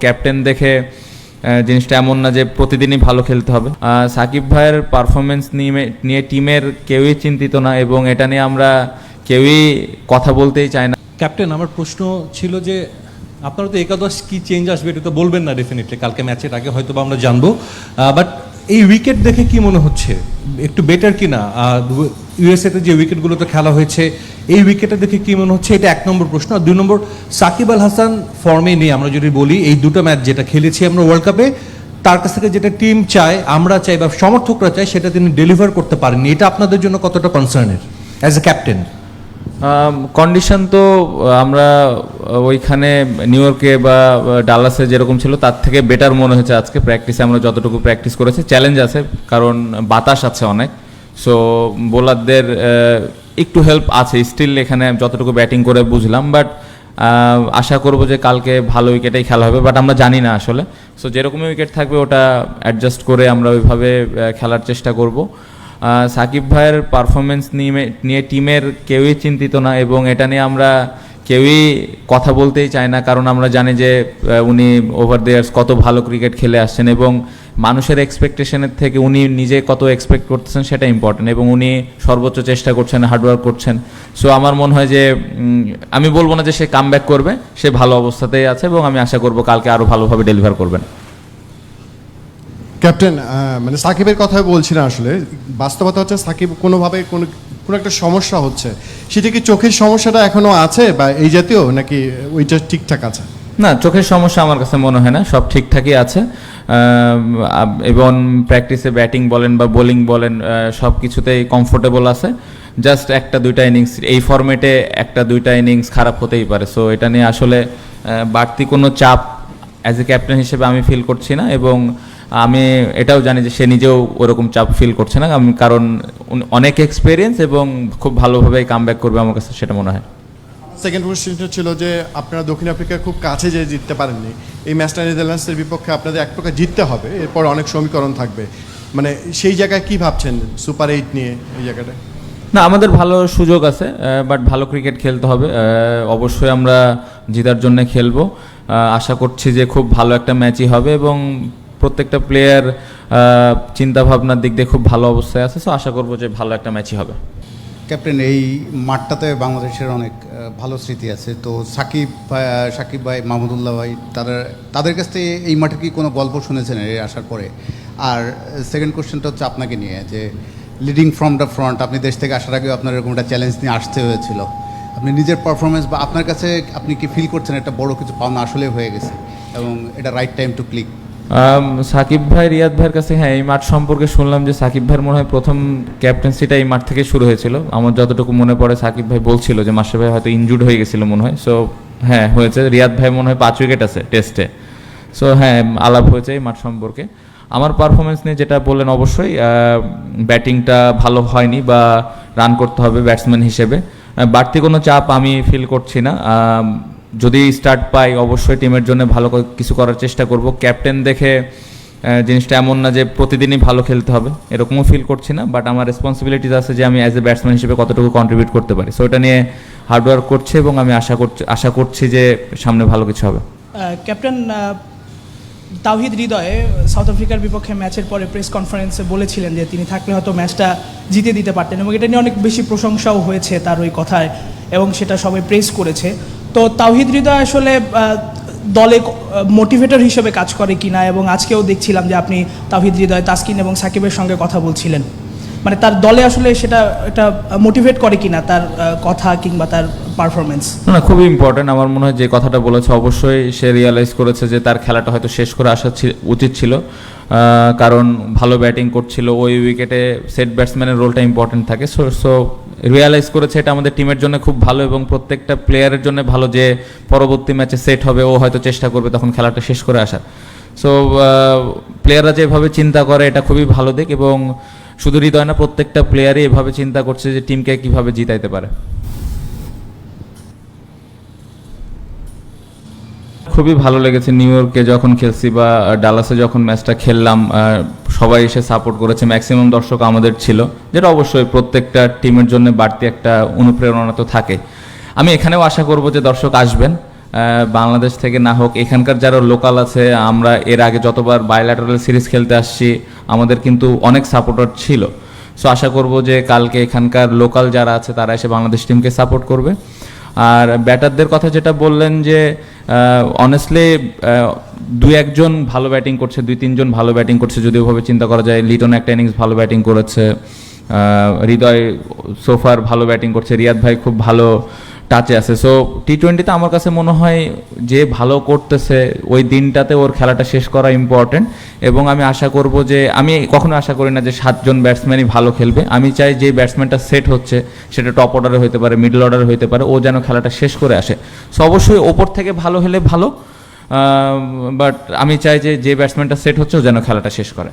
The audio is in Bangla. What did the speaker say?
ক্যাপ্টেন দেখে জিনিসটা এমন না যে প্রতিদিনই ভালো খেলতে হবে। সাকিব ভাইয়ের পারফরমেন্স নিয়ে টিমের কেউই চিন্তিত না এবং এটা নিয়ে আমরা কেউই কথা বলতেই চাই না। ক্যাপ্টেন, আমার প্রশ্ন ছিল যে আপনারা তো একাদশ কি চেঞ্জ আসবে এটা তো বলবেন না ডেফিনেটলি, কালকে ম্যাচের আগে হয়তো বা আমরা জানবো, বাট এই উইকেট দেখে কি মনে হচ্ছে একটু বেটার কিনা? ইউএসএতে যে উইকেটগুলোতে খেলা হয়েছে এই উইকেটে দেখে কি মনে হচ্ছে, এটা 1 নম্বর প্রশ্ন। আর 2 নম্বর, সাকিব আল হাসান ফর্মে নেই। আমরা যদি বলি এই দুটো ম্যাচ যেটা খেলেছি আমরা ওয়ার্ল্ড কাপে, তার কাছ থেকে যেটা টিম চায়, আমরা চাই বা সমর্থকরা চায়, সেটা তিনি ডেলিভার করতে পারেননি। এটা আপনাদের জন্য কতটা কনসার্নের অ্যাজ এ ক্যাপ্টেন? কন্ডিশন তো আমরা ওইখানে নিউ ইয়র্কে বা ডালাসে যেরকম ছিল তার থেকে বেটার মনে হচ্ছে আজকে প্র্যাকটিসে। আমরা যতটুকু প্র্যাকটিস করেছি, চ্যালেঞ্জ আছে কারণ বাতাস আছে অনেক, সো বোলারদের একটু হেল্প আছে স্টিল এখানে যতটুকু ব্যাটিং করে বুঝলাম। বাট আশা করব যে কালকে ভালো উইকেটেই খেলা হবে, বাট আমরা জানি না আসলে। সো যেরকমই উইকেট থাকবে ওটা অ্যাডজাস্ট করে আমরা ওইভাবে খেলার চেষ্টা করব। সাকিব ভাইয়ের পারফরমেন্স নিয়ে টিমের কেউই চিন্তিত না এবং এটা নিয়ে আমরা কেউই কথা বলতেই চাই না, কারণ আমরা জানি যে উনি ওভার দ্য ইয়ার্স কত ভালো ক্রিকেট খেলে আসছেন এবং মানুষের এক্সপেকটেশনের থেকে উনি নিজে কত এক্সপেক্ট করতেছেন সেটা ইম্পর্টেন্ট এবং উনি সর্বোচ্চ চেষ্টা করছেন, হার্ডওয়ার্ক করছেন। সো আমার মনে হয় যে আমি বলবো না যে সে কামব্যাক করবে, সে ভালো অবস্থাতেই আছে এবং আমি আশা করব কালকে আরও ভালোভাবে ডেলিভার করবেন। ক্যাপ্টেন, মানে সাকিবের কথা বলছি না, আসলে বাস্তবতা হচ্ছে সাকিব কোনোভাবে কোনো একটা সমস্যা হচ্ছে। সেটা কি চোখের সমস্যাটা এখনো আছে বা এই জাতীয়, নাকি ওইটা ঠিকঠাক আছে? না, চোখের সমস্যা আমার কাছে মনে হয় না, সব ঠিকঠাকই আছে এবং প্র্যাকটিসে ব্যাটিং বলেন বা বোলিং বলেন সব কিছুতেই কমফোর্টেবল আছে। জাস্ট 1-2টা ইনিংস এই ফরম্যাটে 1-2টা ইনিংস খারাপ হতেই পারে। সো এটা নিয়ে আসলে বাড়তি কোনো চাপ অ্যাজ এ ক্যাপ্টেন হিসেবে আমি ফিল করছি না এবং আমি এটাও জানি যে সে নিজেও ওরকম চাপ ফিল করছে না, কারণ অনেক এক্সপিরিয়েন্স এবং খুব ভালোভাবে কামব্যাক করবে আমার কাছে সেটা মনে হয়। সেকেন্ড কোয়েশ্চেনটা ছিল যে আপনারা দক্ষিণ আফ্রিকার খুব কাছে যে জিততে পারেননি, এই ম্যাচটা নেদারল্যান্ডসের বিপক্ষে আপনাদের এক প্রকার জিততে হবে, এরপর অনেক সমীকরণ থাকবে, মানে সেই জায়গায় কি ভাবছেন সুপার 8 নিয়ে এই জায়গাটা? না, আমাদের ভালো সুযোগ আছে, বাট ভালো ক্রিকেট খেলতে হবে। অবশ্যই আমরা জেতার জন্য খেলবো। আশা করছি যে খুব ভালো একটা ম্যাচই হবে এবং প্রত্যেকটা প্লেয়ার চিন্তাভাবনার দিক দিয়ে খুব ভালো অবস্থায় আছে। সো আশা করবো যে ভালো একটা ম্যাচই হবে। ক্যাপ্টেন, এই মাঠটাতে বাংলাদেশের অনেক ভালো স্মৃতি আছে, তো সাকিব ভাই, মাহমুদুল্লাহ ভাই, তাদের কাছ থেকে এই মাঠের কি কোনো গল্প শুনেছেন এই আসার পরে? আর সেকেন্ড কোশ্চেনটা হচ্ছে আপনাকে নিয়ে, যে লিডিং ফ্রম দ্য ফ্রন্ট, আপনি দেশ থেকে আসার আগেও আপনার এরকম একটা চ্যালেঞ্জ নিয়ে আসতে হয়েছিল। আপনি নিজের পারফরমেন্স বা আপনার কাছে আপনি কি ফিল করছেন একটা বড় কিছু পাওনা আসলে হয়ে গেছে এবং এটা right time to click? Shakib ভাই, রিয়াদ ভাইয়ের কাছে হ্যাঁ এই মাঠ সম্পর্কে শুনলাম যে সাকিব ভাইয়ের মনে হয় প্রথম ক্যাপ্টেন্সিটা এই মাঠ থেকে শুরু হয়েছিল। আমার যতটুকু মনে পড়ে সাকিব ভাই বলছিল যে মাসে ভাই হয়তো ইনজুর্ড হয়ে গেছিল মনে হয়। সো হ্যাঁ হয়েছে। রিয়াদ ভাই মনে হয় 5 উইকেট আছে টেস্টে। সো হ্যাঁ আলাপ হয়েছে এই মাঠ সম্পর্কে। আমার পারফরমেন্স নিয়ে যেটা বললেন, অবশ্যই ব্যাটিংটা ভালো হয়নি বা রান করতে হবে ব্যাটসম্যান হিসেবে, বাড়তি কোনো চাপ আমি ফিল করছি না। যদি স্টার্ট পাই অবশ্যই টিমের জন্য ভালো কিছু করার চেষ্টা করব। ক্যাপ্টেন দেখে জিনিসটা এমন না যে প্রতিদিনই ভালো খেলতে হবে এরকমও ফিল করছি না, বাট আমার রেসপন্সিবিলিটিস আছে যে আমি অ্যাজ এ ব্যাটসম্যান হিসেবে কতটুকু কন্ট্রিবিউট করতে পারি। সো এটা নিয়ে হার্ডওয়ার্ক করছি এবং আমি আশা করছি যে সামনে ভালো কিছু হবে। ক্যাপ্টেন, তাওহিদ হৃদয় সাউথ আফ্রিকার বিপক্ষে ম্যাচের পরে প্রেস কনফারেন্সে বলেছিলেন যে তিনি থাকলে হয়তো ম্যাচটা জিতে দিতে পারতেন এবং এটা নিয়ে অনেক বেশি প্রশংসাও হয়েছে তার ওই কথায় এবং সেটা সবাই প্রেস করেছে। তো তাওহিদ হৃদয় আসলে দলে মোটিভেটর হিসেবে কাজ করে কিনা, এবং আজকেও দেখছিলাম যে আপনি তাওহিদ হৃদয়, তাসকিন এবং সাকিবের সঙ্গে কথা বলছিলেন, মানে তার দলে আসলে সেটা এটা মোটিভেট করে কিনা তার কথা কিংবা তার পারফরমেন্স? না, খুবই ইম্পর্টেন্ট। আমার মনে হয় যে কথাটা বলেছে অবশ্যই সে রিয়ালাইজ করেছে যে তার খেলাটা হয়তো শেষ করে আসা উচিত ছিল, কারণ ভালো ব্যাটিং করছিল। ওই উইকেটে সেট ব্যাটসম্যানের রোলটা ইম্পর্টেন্ট থাকে। সো রিয়ালাইজ করেছে এটা আমাদের টিমের জন্য খুব ভালো এবং প্রত্যেকটা প্লেয়ারের জন্য ভালো যে পরবর্তী ম্যাচে সেট হবে, ও হয়তো চেষ্টা করবে তখন খেলাটা শেষ করে আসার। সো প্লেয়াররা যেভাবে চিন্তা করে এটা খুবই ভালো দিক এবং শুধু হৃদয় না, প্রত্যেকটা প্লেয়ারই এভাবে চিন্তা করছে যে টিমকে কিভাবে জিতাইতে পারে। খুবই ভালো লেগেছে নিউ ইয়র্কে যখন খেলছি বা ডালাসে যখন ম্যাচটা খেললাম, সবাই এসে সাপোর্ট করেছে, ম্যাক্সিমাম দর্শক আমাদের ছিল, যেটা অবশ্যই প্রত্যেকটা টিমের জন্য বাড়তি একটা অনুপ্রেরণা তো থাকে। আমি এখানেও আশা করব যে দর্শক আসবেন, বাংলাদেশ থেকে না হোক এখানকার যারা লোকাল আছে, আমরা এর আগে যতবার বায়োল্যাটারাল সিরিজ খেলতে আসছি আমাদের কিন্তু অনেক সাপোর্টার ছিল। সো আশা করব যে কালকে এখানকার লোকাল যারা আছে তারা এসে বাংলাদেশ টিমকে সাপোর্ট করবে। আর ব্যাটারদের কথা যেটা বললেন যে অনেস্টলি দুই একজন ভালো ব্যাটিং করছে, 2-3 জন ভালো ব্যাটিং করছে যদি ওভাবে চিন্তা করা যায়। লিটন একটা ইনিংস ভালো ব্যাটিং করেছে, হৃদয় সোফার ভালো ব্যাটিং করছে, রিয়াদ ভাই খুব ভালো টাচে আছে। সো টি-20তে আমার কাছে মনে হয় যে ভালো করতেছে ওই দিনটাতে ওর খেলাটা শেষ করা ইম্পর্টেন্ট। এবং আমি আশা করব যে, আমি কখনো আশা করি না যে 7 জন ব্যাটসম্যানই ভালো খেলবে। আমি চাই যে ব্যাটসম্যানটা সেট হচ্ছে সেটা টপ অর্ডারে হতে পারে, মিডল অর্ডারে হতে পারে, ও যেন খেলাটা শেষ করে আসে। সো অবশ্যই ওপর থেকে ভালো হলে ভালো, বাট আমি চাই যে ব্যাটসম্যানটা সেট হচ্ছে ও যেন খেলাটা শেষ করে।